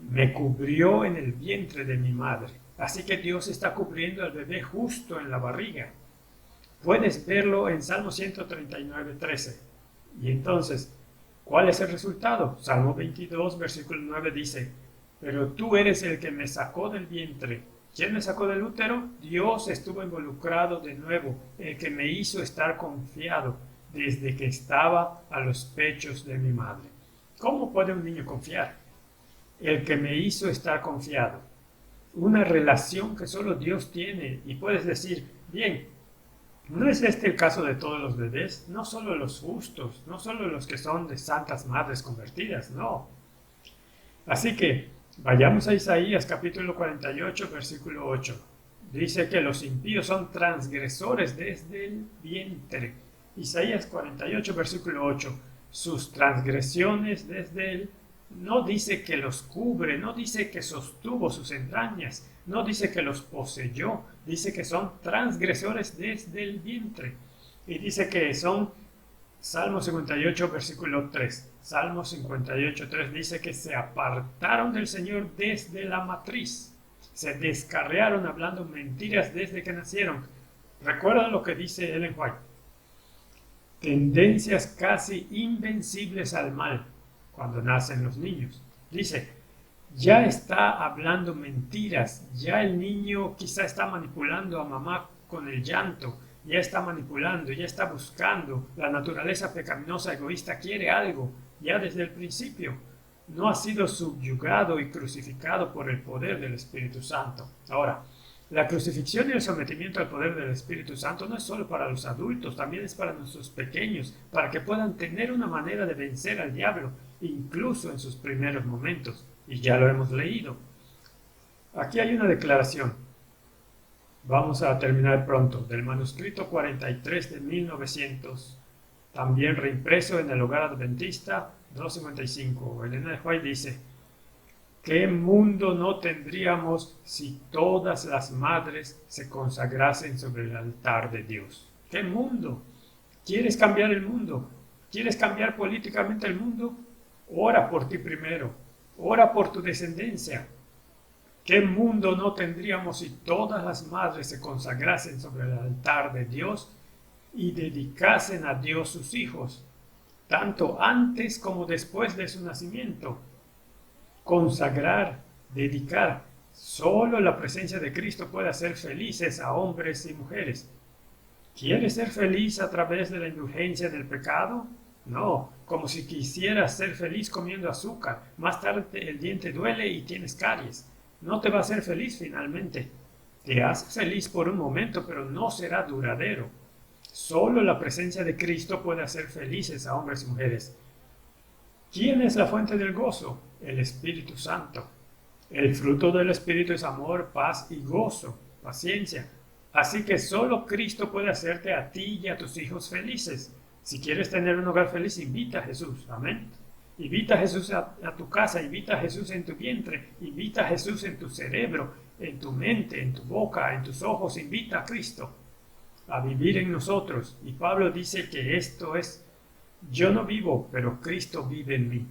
[SPEAKER 1] Me cubrió en el vientre de mi madre. Así que Dios está cubriendo al bebé justo en la barriga. Puedes verlo en Salmo 139, 13. Y entonces, ¿cuál es el resultado? Salmo 22, versículo 9 dice, pero tú eres el que me sacó del vientre. ¿Quién me sacó del útero? Dios estuvo involucrado de nuevo, el que me hizo estar confiado desde que estaba a los pechos de mi madre. ¿Cómo puede un niño confiar? El que me hizo estar confiado. Una relación que solo Dios tiene, y puedes decir, bien, ¿no es este el caso de todos los bebés? No solo los justos, no solo los que son de santas madres convertidas, no. Así que vayamos a Isaías capítulo 48, versículo 8. Dice que los impíos son transgresores desde el vientre. Isaías 48, versículo 8. Sus transgresiones desde el... No dice que los cubre, no dice que sostuvo sus entrañas, no dice que los poseyó, dice que son transgresores desde el vientre. Y dice que son, Salmo 58, versículo 3. Salmo 58, 3 dice que se apartaron del Señor desde la matriz. Se descarriaron hablando mentiras desde que nacieron. ¿Recuerdan lo que dice Ellen White? Tendencias casi invencibles al mal cuando nacen los niños. Dice, ya está hablando mentiras, ya el niño quizá está manipulando a mamá con el llanto, ya está manipulando, ya está buscando. La naturaleza pecaminosa egoísta quiere algo, ya desde el principio. No ha sido subyugado y crucificado por el poder del Espíritu Santo. Ahora, la crucifixión y el sometimiento al poder del Espíritu Santo no es solo para los adultos, también es para nuestros pequeños, para que puedan tener una manera de vencer al diablo, incluso en sus primeros momentos. Y ya lo hemos leído. Aquí hay una declaración. Vamos a terminar pronto. Del manuscrito 43 de 1900, también reimpreso en el Hogar Adventista 255. Elena de White dice: ¿qué mundo no tendríamos si todas las madres se consagrasen sobre el altar de Dios? ¿Qué mundo? ¿Quieres cambiar el mundo? ¿Quieres cambiar políticamente el mundo? Ora por ti primero. Ora por tu descendencia. ¿Qué mundo no tendríamos si todas las madres se consagrasen sobre el altar de Dios y dedicasen a Dios sus hijos, tanto antes como después de su nacimiento? Consagrar, dedicar. Solo la presencia de Cristo puede hacer felices a hombres y mujeres. ¿Quieres ser feliz a través de la indulgencia del pecado? No, como si quisieras ser feliz comiendo azúcar. Más tarde el diente duele y tienes caries. No te va a hacer feliz finalmente. Te hace feliz por un momento, pero no será duradero. Solo la presencia de Cristo puede hacer felices a hombres y mujeres. ¿Quién es la fuente del gozo? El Espíritu Santo. El fruto del Espíritu es amor, paz y gozo, paciencia. Así que solo Cristo puede hacerte a ti y a tus hijos felices. Si quieres tener un hogar feliz, invita a Jesús. Amén. Invita a Jesús a tu casa, invita a Jesús en tu vientre, invita a Jesús en tu cerebro, en tu mente, en tu boca, en tus ojos. Invita a Cristo a vivir en nosotros. Y Pablo dice que esto es: yo no vivo, pero Cristo vive en mí.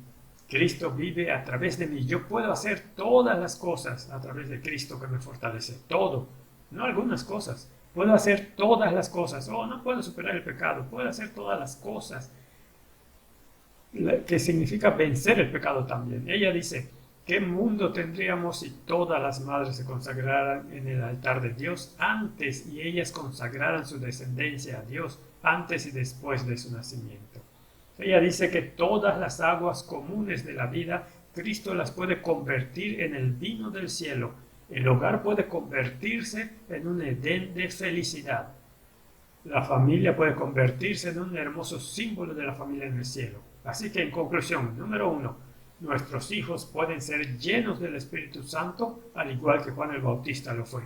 [SPEAKER 1] Cristo vive a través de mí. Yo puedo hacer todas las cosas a través de Cristo que me fortalece. Todo, no algunas cosas. Puedo hacer todas las cosas. Oh, no puedo superar el pecado. Puedo hacer todas las cosas. Que significa vencer el pecado también. Ella dice: ¿qué mundo tendríamos si todas las madres se consagraran en el altar de Dios antes y ellas consagraran su descendencia a Dios antes y después de su nacimiento? Ella dice que todas las aguas comunes de la vida, Cristo las puede convertir en el vino del cielo. El hogar puede convertirse en un Edén de felicidad. La familia puede convertirse en un hermoso símbolo de la familia en el cielo. Así que, en conclusión, número 1, nuestros hijos pueden ser llenos del Espíritu Santo, al igual que Juan el Bautista lo fue.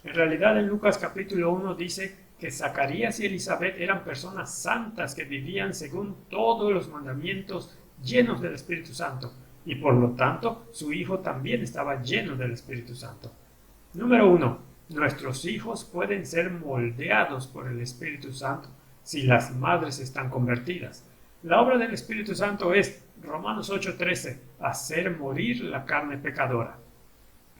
[SPEAKER 1] En realidad, en Lucas capítulo 1 dice que Zacarías y Elizabeth eran personas santas que vivían según todos los mandamientos, llenos del Espíritu Santo, y por lo tanto su hijo también estaba lleno del Espíritu Santo. Número 1. Nuestros hijos pueden ser moldeados por el Espíritu Santo si las madres están convertidas. La obra del Espíritu Santo es, Romanos 8:13, hacer morir la carne pecadora.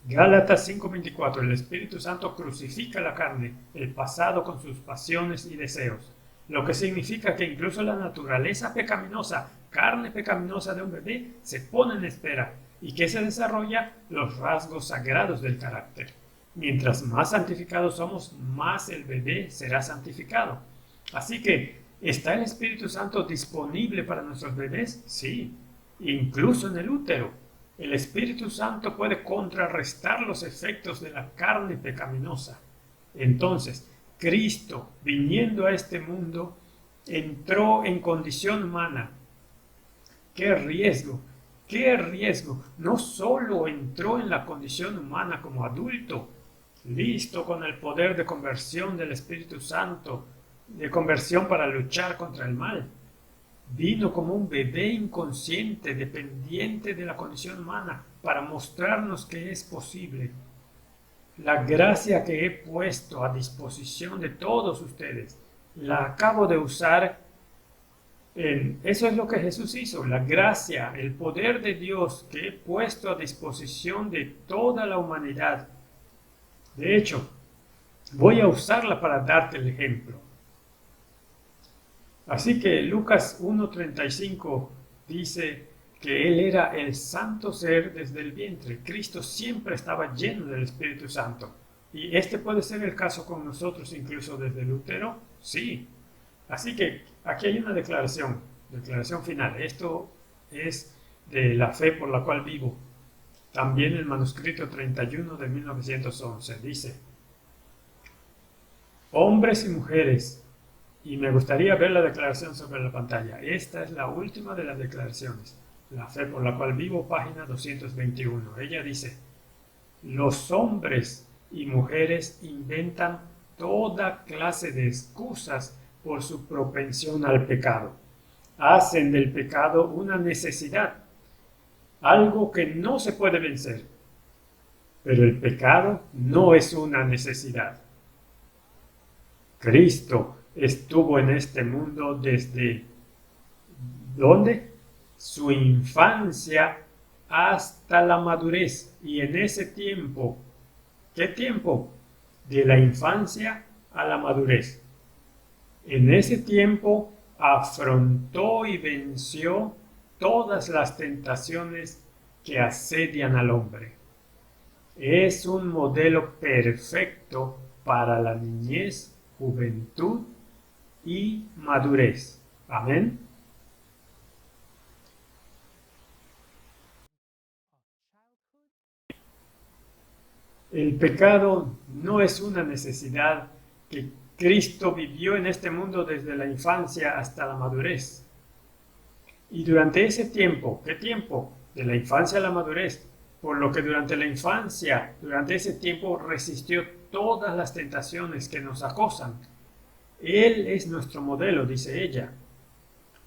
[SPEAKER 1] Gálatas 5:24, el Espíritu Santo crucifica la carne, el pasado con sus pasiones y deseos, lo que significa que incluso la naturaleza pecaminosa, carne pecaminosa de un bebé, se pone en espera y que se desarrolla los rasgos sagrados del carácter. Mientras más santificados somos, más el bebé será santificado. Así que, ¿está el Espíritu Santo disponible para nuestros bebés? Sí, incluso en el útero. El Espíritu Santo puede contrarrestar los efectos de la carne pecaminosa. Entonces, Cristo, viniendo a este mundo, entró en condición humana. ¡Qué riesgo! ¡Qué riesgo! No solo entró en la condición humana como adulto, listo con el poder de conversión del Espíritu Santo, de conversión para luchar contra el mal. Vino como un bebé inconsciente, dependiente de la condición humana, para mostrarnos que es posible. La gracia que he puesto a disposición de todos ustedes, la acabo de usar eso es lo que Jesús hizo, la gracia, el poder de Dios que he puesto a disposición de toda la humanidad. De hecho, voy a usarla para darte el ejemplo. Así que Lucas 1:35 dice que Él era el santo ser desde el vientre. Cristo siempre estaba lleno del Espíritu Santo. Y este puede ser el caso con nosotros, incluso desde Lutero, sí. Así que aquí hay una declaración final. Esto es de la fe por la cual vivo. También el manuscrito 31 de 1911 dice: hombres y mujeres, y me gustaría ver la declaración sobre la pantalla. Esta es la última de las declaraciones. La fe por la cual vivo, página 221. Ella dice: los hombres y mujeres inventan toda clase de excusas por su propensión al pecado. Hacen del pecado una necesidad, algo que no se puede vencer. Pero el pecado no es una necesidad. Cristo estuvo en este mundo desde ¿dónde? Su infancia hasta la madurez. Y en ese tiempo, ¿qué tiempo? De la infancia a la madurez. En ese tiempo afrontó y venció todas las tentaciones que asedian al hombre. Es un modelo perfecto para la niñez, juventud y madurez. Amén. El pecado no es una necesidad que Cristo vivió en este mundo desde la infancia hasta la madurez. Y durante ese tiempo, ¿qué tiempo? De la infancia a la madurez. Por lo que durante la infancia, durante ese tiempo, resistió todas las tentaciones que nos acosan. Él es nuestro modelo, dice ella.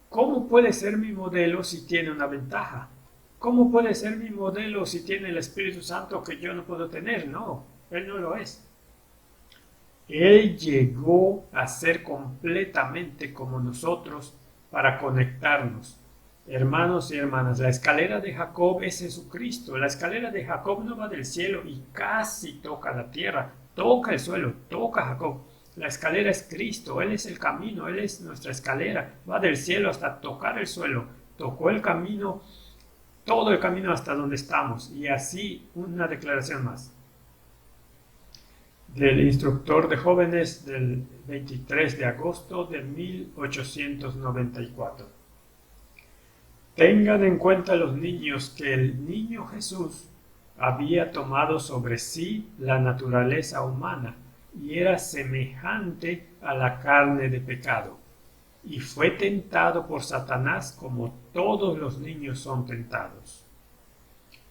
[SPEAKER 1] ¿Cómo puede ser mi modelo si tiene una ventaja? ¿Cómo puede ser mi modelo si tiene el Espíritu Santo que yo no puedo tener? No, Él no lo es. Él llegó a ser completamente como nosotros para conectarnos. Hermanos y hermanas, la escalera de Jacob es Jesucristo. La escalera de Jacob no va del cielo y casi toca la tierra, toca el suelo, toca a Jacob. La escalera es Cristo, Él es el camino, Él es nuestra escalera. Va del cielo hasta tocar el suelo. Tocó el camino, todo el camino hasta donde estamos. Y así una declaración más. Del instructor de jóvenes del 23 de agosto de 1894. Tengan en cuenta los niños que el niño Jesús había tomado sobre sí la naturaleza humana y era semejante a la carne de pecado, y fue tentado por Satanás como todos los niños son tentados.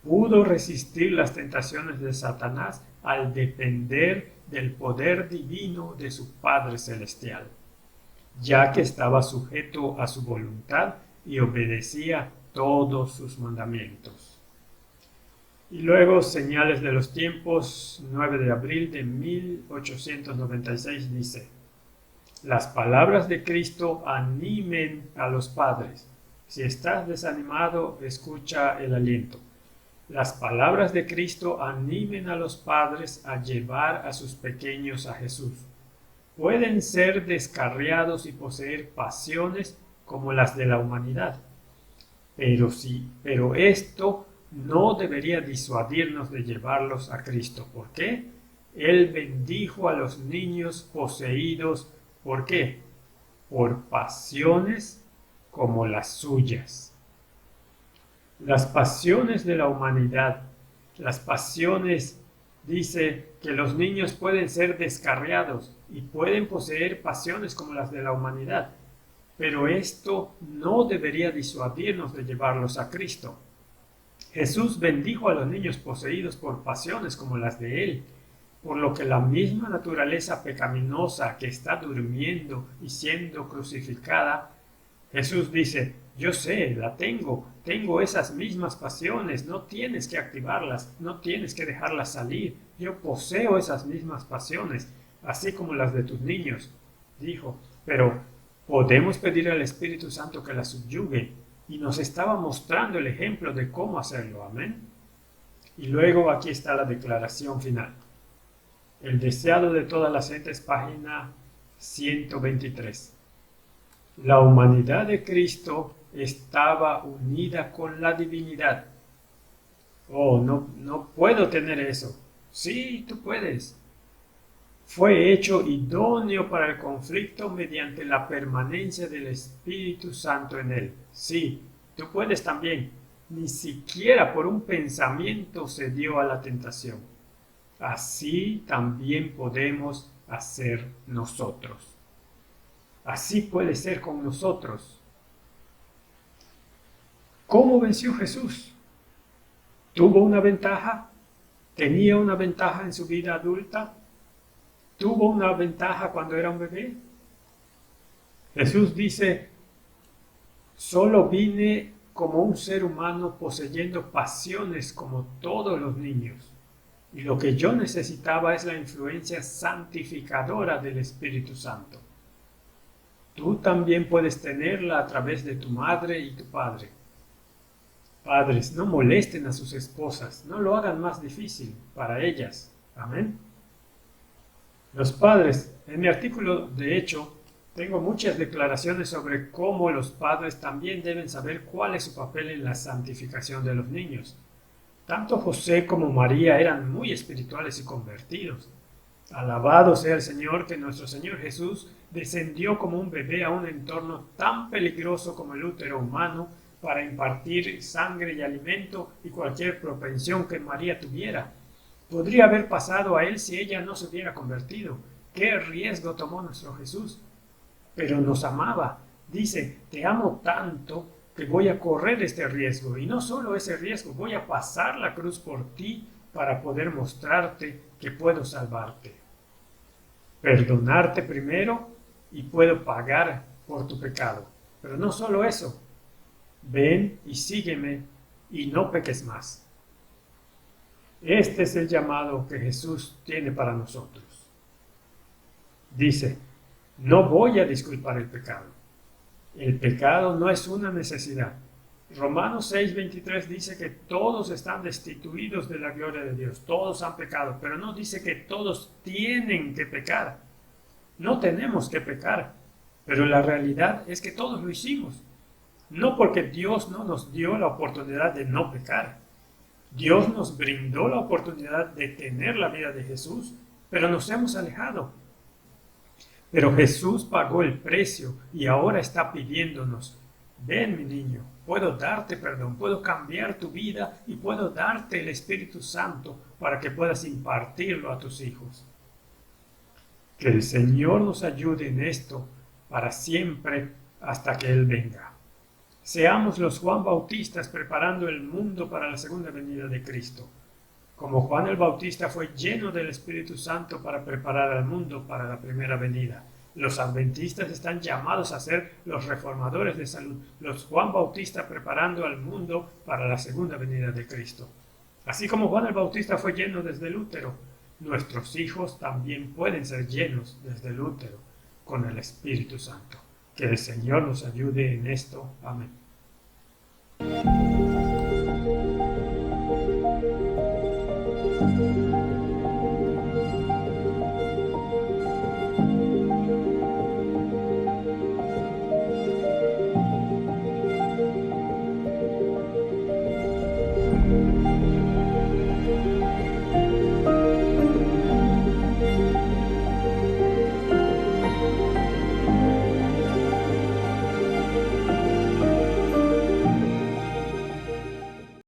[SPEAKER 1] Pudo resistir las tentaciones de Satanás al depender del poder divino de su Padre Celestial, ya que estaba sujeto a su voluntad y obedecía todos sus mandamientos. Y luego, Señales de los Tiempos, 9 de abril de 1896 dice: las palabras de Cristo animen a los padres. Si estás desanimado, escucha el aliento. Las palabras de Cristo animen a los padres a llevar a sus pequeños a Jesús. Pueden ser descarriados y poseer pasiones como las de la humanidad. Pero esto no debería disuadirnos de llevarlos a Cristo. ¿Por qué? Él bendijo a los niños poseídos. ¿Por qué? Por pasiones como las suyas. Las pasiones de la humanidad, las pasiones, dice que los niños pueden ser descarriados y pueden poseer pasiones como las de la humanidad, pero esto no debería disuadirnos de llevarlos a Cristo. Jesús bendijo a los niños poseídos por pasiones como las de Él, por lo que la misma naturaleza pecaminosa que está durmiendo y siendo crucificada, Jesús dice: yo sé, la tengo esas mismas pasiones, no tienes que activarlas, no tienes que dejarlas salir, yo poseo esas mismas pasiones, así como las de tus niños, dijo, pero podemos pedir al Espíritu Santo que las subyugue, y nos estaba mostrando el ejemplo de cómo hacerlo, amén. Y luego aquí está la declaración final. El deseado de todas las gentes, página 123. La humanidad de Cristo estaba unida con la divinidad. Oh, no puedo tener eso. Sí, tú puedes. fue hecho idóneo para el conflicto mediante la permanencia del Espíritu Santo en él. Sí, tú puedes también. Ni siquiera por un pensamiento se dio a la tentación. Así también podemos hacer nosotros. Así puede ser con nosotros. ¿Cómo venció Jesús? ¿Tuvo una ventaja? ¿Tenía una ventaja en su vida adulta? ¿Tuvo una ventaja cuando era un bebé? Jesús dice, solo vine como un ser humano poseyendo pasiones como todos los niños. Y lo que yo necesitaba es la influencia santificadora del Espíritu Santo. Tú también puedes tenerla a través de tu madre y tu padre. Padres, no molesten a sus esposas, no lo hagan más difícil para ellas. Amén. Los padres, en mi artículo, de hecho, tengo muchas declaraciones sobre cómo los padres también deben saber cuál es su papel en la santificación de los niños. Tanto José como María eran muy espirituales y convertidos. Alabado sea el Señor, que nuestro Señor Jesús descendió como un bebé a un entorno tan peligroso como el útero humano para impartir sangre y alimento y cualquier propensión que María tuviera. Podría haber pasado a él si ella no se hubiera convertido. ¿Qué riesgo tomó nuestro Jesús? Pero nos amaba. Dice, te amo tanto que voy a correr este riesgo. Y no solo ese riesgo, voy a pasar la cruz por ti para poder mostrarte que puedo salvarte. Perdonarte primero y puedo pagar por tu pecado. Pero no solo eso. Ven y sígueme y no peques más. Este es el llamado que Jesús tiene para nosotros. Dice, no voy a disculpar el pecado. El pecado no es una necesidad. Romanos 6:23 dice que todos están destituidos de la gloria de Dios. Todos han pecado, pero no dice que todos tienen que pecar. No tenemos que pecar, pero la realidad es que todos lo hicimos. No porque Dios no nos dio la oportunidad de no pecar. Dios nos brindó la oportunidad de tener la vida de Jesús, pero nos hemos alejado. Pero Jesús pagó el precio y ahora está pidiéndonos, ven mi niño, puedo darte perdón, puedo cambiar tu vida y puedo darte el Espíritu Santo para que puedas impartirlo a tus hijos. Que el Señor nos ayude en esto para siempre hasta que Él venga. Seamos los Juan Bautistas preparando el mundo para la segunda venida de Cristo. Como Juan el Bautista fue lleno del Espíritu Santo para preparar al mundo para la primera venida. Los adventistas están llamados a ser los reformadores de salud, los Juan Bautista preparando al mundo para la segunda venida de Cristo. Así como Juan el Bautista fue lleno desde el útero, nuestros hijos también pueden ser llenos desde el útero con el Espíritu Santo. Que el Señor nos ayude en esto. Amén.